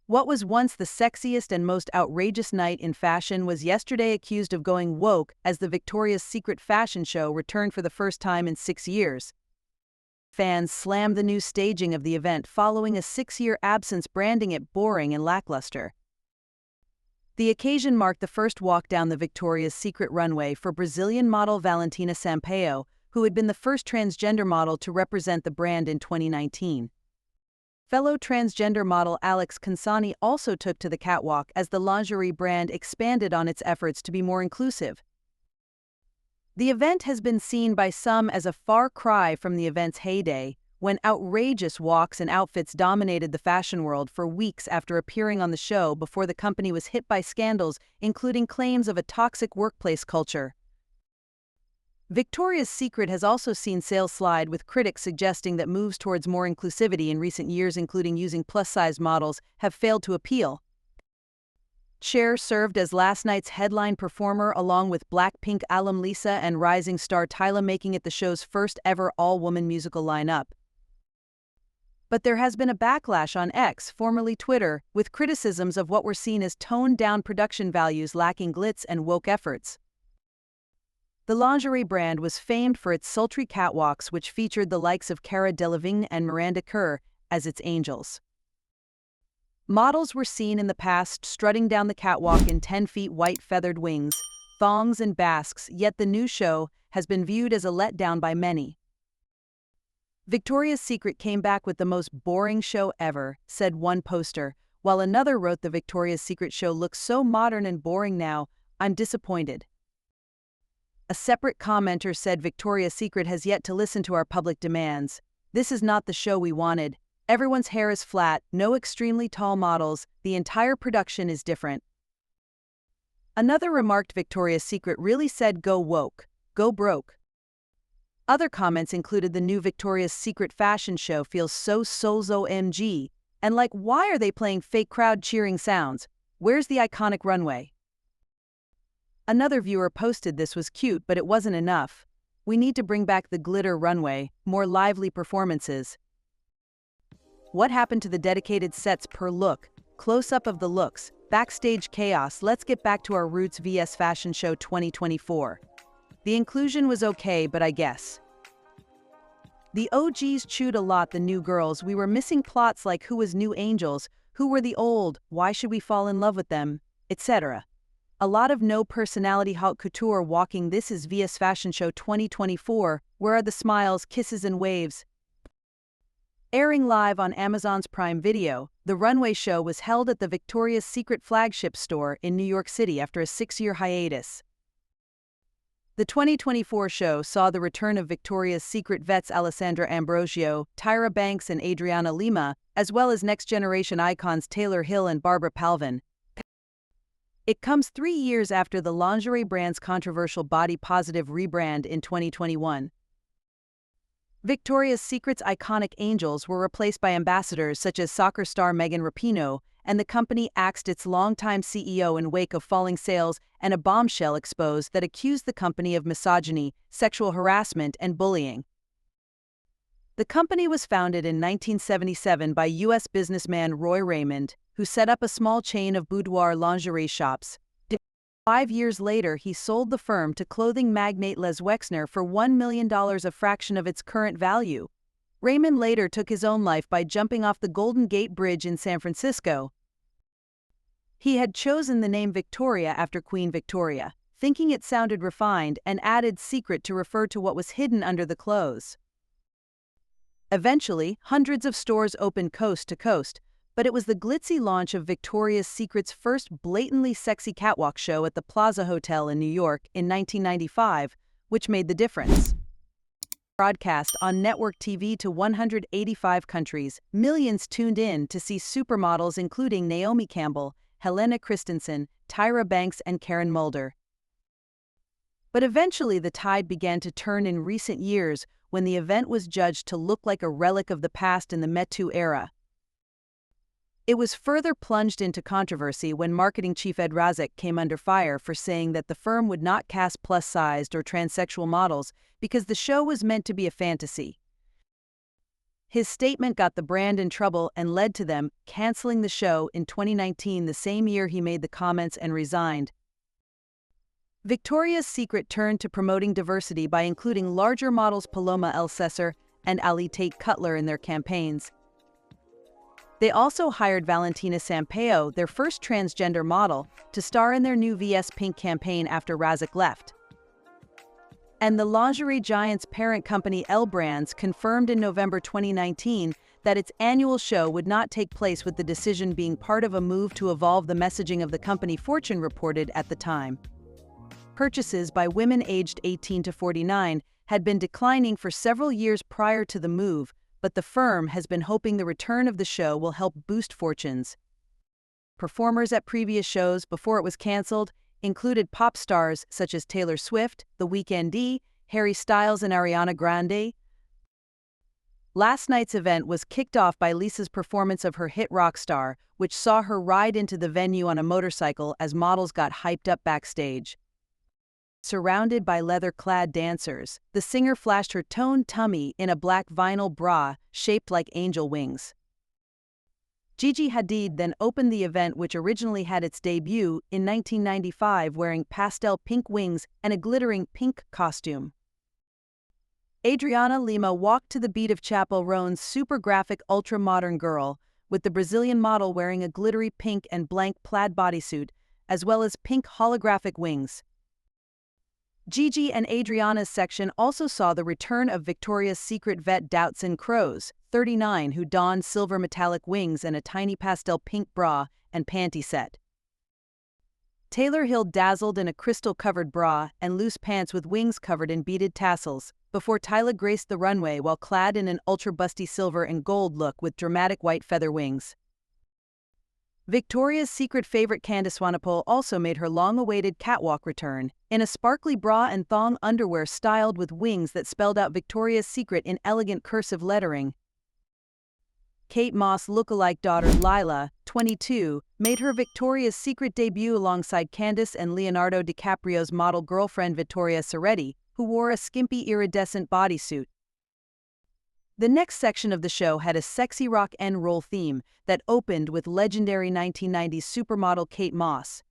What was once the sexiest and most outrageous night in fashion was yesterday accused of going woke as the Victoria's Secret fashion show returned for the first time in 6 years. Fans slammed the new staging of the event following a 6-year absence, branding it boring and lackluster. The occasion marked the first walk down the Victoria's Secret runway for Brazilian model Valentina Sampaio, who had been the first transgender model to represent the brand in 2019. Fellow transgender model Alex Consani also took to the catwalk as the lingerie brand expanded on its efforts to be more inclusive. The event has been seen by some as a far cry from the event's heyday, when outrageous walks and outfits dominated the fashion world for weeks after appearing on the show before the company was hit by scandals, including claims of a toxic workplace culture. Victoria's Secret has also seen sales slide, with critics suggesting that moves towards more inclusivity in recent years, including using plus-size models, have failed to appeal. Cher served as last night's headline performer along with Blackpink alum Lisa and rising star Tyla, making it the show's first ever all-woman musical lineup. But there has been a backlash on X, formerly Twitter, with criticisms of what were seen as toned-down production values lacking glitz and woke efforts. The lingerie brand was famed for its sultry catwalks, which featured the likes of Cara Delevingne and Miranda Kerr as its angels. Models were seen in the past strutting down the catwalk in 10 feet white feathered wings, thongs and basques, yet the new show has been viewed as a letdown by many. Victoria's Secret came back with the most boring show ever, said one poster, while another wrote, "The Victoria's Secret show looks so modern and boring now, I'm disappointed." A separate commenter said, "Victoria's Secret has yet to listen to our public demands. This is not the show we wanted. Everyone's hair is flat, no extremely tall models, the entire production is different." Another remarked, "Victoria's Secret really said go woke, go broke." Other comments included, "The new Victoria's Secret fashion show feels so OMG, and like, why are they playing fake crowd cheering sounds? Where's the iconic runway?" Another viewer posted, "This was cute, but it wasn't enough. We need to bring back the glitter runway, more lively performances." What happened to the dedicated sets per look? Close-up of the looks, backstage chaos. Let's get back to our roots. vs Fashion Show 2024. The inclusion was okay, but I guess the OGs chewed a lot. The new girls, we were missing plots like who was new angels, who were the old, why should we fall in love with them, etc. A lot of no personality haute couture walking. This is vs Fashion Show 2024. Where are the smiles, kisses and waves? Airing live on Amazon's Prime Video, the runway show was held at the Victoria's Secret flagship store in New York City after a 6-year hiatus. The 2024 show saw the return of Victoria's Secret vets Alessandra Ambrosio, Tyra Banks and Adriana Lima, as well as next-generation icons Taylor Hill and Barbara Palvin. It comes 3 years after the lingerie brand's controversial body-positive rebrand in 2021. Victoria's Secret's iconic angels were replaced by ambassadors such as soccer star Megan Rapinoe, and the company axed its longtime CEO in wake of falling sales and a bombshell exposed that accused the company of misogyny, sexual harassment, and bullying. The company was founded in 1977 by U.S. businessman Roy Raymond, who set up a small chain of boudoir lingerie shops. 5 years later, he sold the firm to clothing magnate Les Wexner for $1 million, a fraction of its current value. Raymond later took his own life by jumping off the Golden Gate Bridge in San Francisco. He had chosen the name Victoria after Queen Victoria, thinking it sounded refined, and added secret to refer to what was hidden under the clothes. Eventually, hundreds of stores opened coast to coast, but it was the glitzy launch of Victoria's Secret's first blatantly sexy catwalk show at the Plaza Hotel in New York in 1995, which made the difference. Broadcast on network TV to 185 countries, millions tuned in to see supermodels including Naomi Campbell, Helena Christensen, Tyra Banks and Karen Mulder. But eventually the tide began to turn in recent years when the event was judged to look like a relic of the past in the Me Too era. It was further plunged into controversy when marketing chief Ed Razek came under fire for saying that the firm would not cast plus-sized or transsexual models because the show was meant to be a fantasy. His statement got the brand in trouble and led to them canceling the show in 2019, the same year he made the comments and resigned. Victoria's Secret turned to promoting diversity by including larger models Paloma El Cesar and Ali Tate Cutler in their campaigns. They also hired Valentina Sampaio, their first transgender model, to star in their new VS Pink campaign after Razik left. And the lingerie giant's parent company L Brands confirmed in November 2019 that its annual show would not take place, with the decision being part of a move to evolve the messaging of the company, Fortune reported at the time. Purchases by women aged 18 to 49 had been declining for several years prior to the move, but the firm has been hoping the return of the show will help boost fortunes. Performers at previous shows before it was canceled included pop stars such as Taylor Swift, The Weeknd, Harry Styles, and Ariana Grande. Last night's event was kicked off by Lisa's performance of her hit Rockstar, which saw her ride into the venue on a motorcycle as models got hyped up backstage. Surrounded by leather-clad dancers, the singer flashed her toned tummy in a black vinyl bra shaped like angel wings. Gigi Hadid then opened the event, which originally had its debut in 1995, wearing pastel pink wings and a glittering pink costume. Adriana Lima walked to the beat of Chappell Roan's super graphic ultra-modern girl, with the Brazilian model wearing a glittery pink and blank plaid bodysuit, as well as pink holographic wings. Gigi and Adriana's section also saw the return of Victoria's Secret vet Doutzen Kroes, 39, who donned silver metallic wings and a tiny pastel pink bra and panty set. Taylor Hill dazzled in a crystal-covered bra and loose pants with wings covered in beaded tassels, before Tyla graced the runway while clad in an ultra-busty silver and gold look with dramatic white feather wings. Victoria's Secret favorite Candice Swanepoel also made her long-awaited catwalk return, in a sparkly bra and thong underwear styled with wings that spelled out Victoria's Secret in elegant cursive lettering. Kate Moss lookalike daughter Lila, 22, made her Victoria's Secret debut alongside Candice and Leonardo DiCaprio's model girlfriend Vittoria Ceretti, who wore a skimpy iridescent bodysuit. The next section of the show had a sexy rock and roll theme that opened with legendary 1990s supermodel Kate Moss.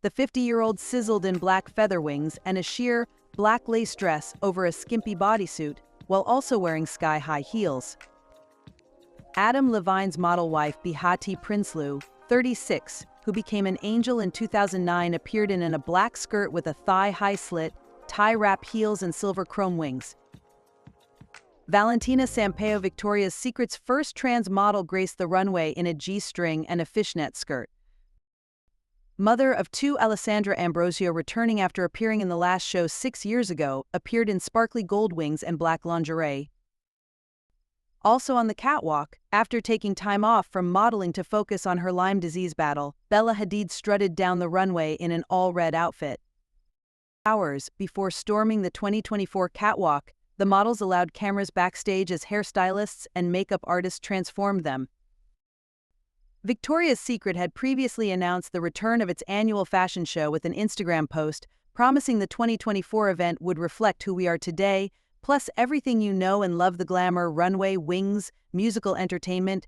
The 50-year-old sizzled in black feather wings and a sheer, black lace dress over a skimpy bodysuit, while also wearing sky-high heels. Adam Levine's model wife Behati Prinsloo, 36, who became an angel in 2009, appeared in a black skirt with a thigh-high slit, tie-wrap heels, and silver chrome wings. Valentina Sampaio, Victoria's Secret's first trans model, graced the runway in a G-string and a fishnet skirt. Mother of two, Alessandra Ambrosio, returning after appearing in the last show 6 years ago, appeared in sparkly gold wings and black lingerie. Also on the catwalk, after taking time off from modeling to focus on her Lyme disease battle, Bella Hadid strutted down the runway in an all-red outfit. Hours before storming the 2024 catwalk, the models allowed cameras backstage as hairstylists and makeup artists transformed them. Victoria's Secret had previously announced the return of its annual fashion show with an Instagram post promising the 2024 event would reflect who we are today, plus everything you know and love: the glamour, runway, wings, musical entertainment.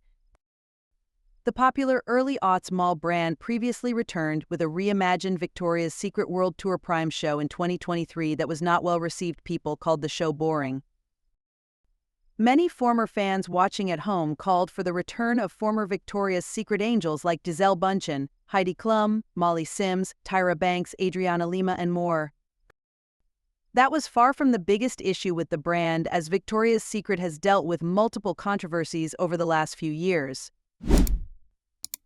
The popular early aughts mall brand previously returned with a reimagined Victoria's Secret World Tour Prime show in 2023 that was not well received. People called the show boring. Many former fans watching at home called for the return of former Victoria's Secret angels like Gisele Bündchen, Heidi Klum, Molly Sims, Tyra Banks, Adriana Lima, and more. That was far from the biggest issue with the brand, as Victoria's Secret has dealt with multiple controversies over the last few years.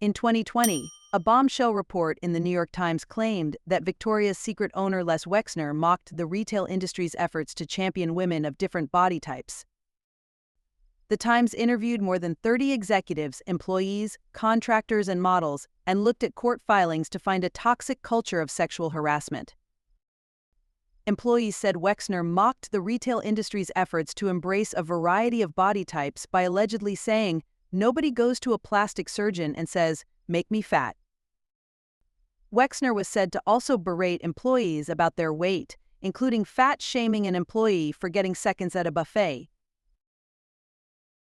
In 2020, a bombshell report in the New York Times claimed that Victoria's Secret owner Les Wexner mocked the retail industry's efforts to champion women of different body types. The Times interviewed more than 30 executives, employees, contractors, and models, and looked at court filings to find a toxic culture of sexual harassment. Employees said Wexner mocked the retail industry's efforts to embrace a variety of body types by allegedly saying, "Nobody goes to a plastic surgeon and says, 'Make me fat.'" Wexner was said to also berate employees about their weight, including fat-shaming an employee for getting seconds at a buffet.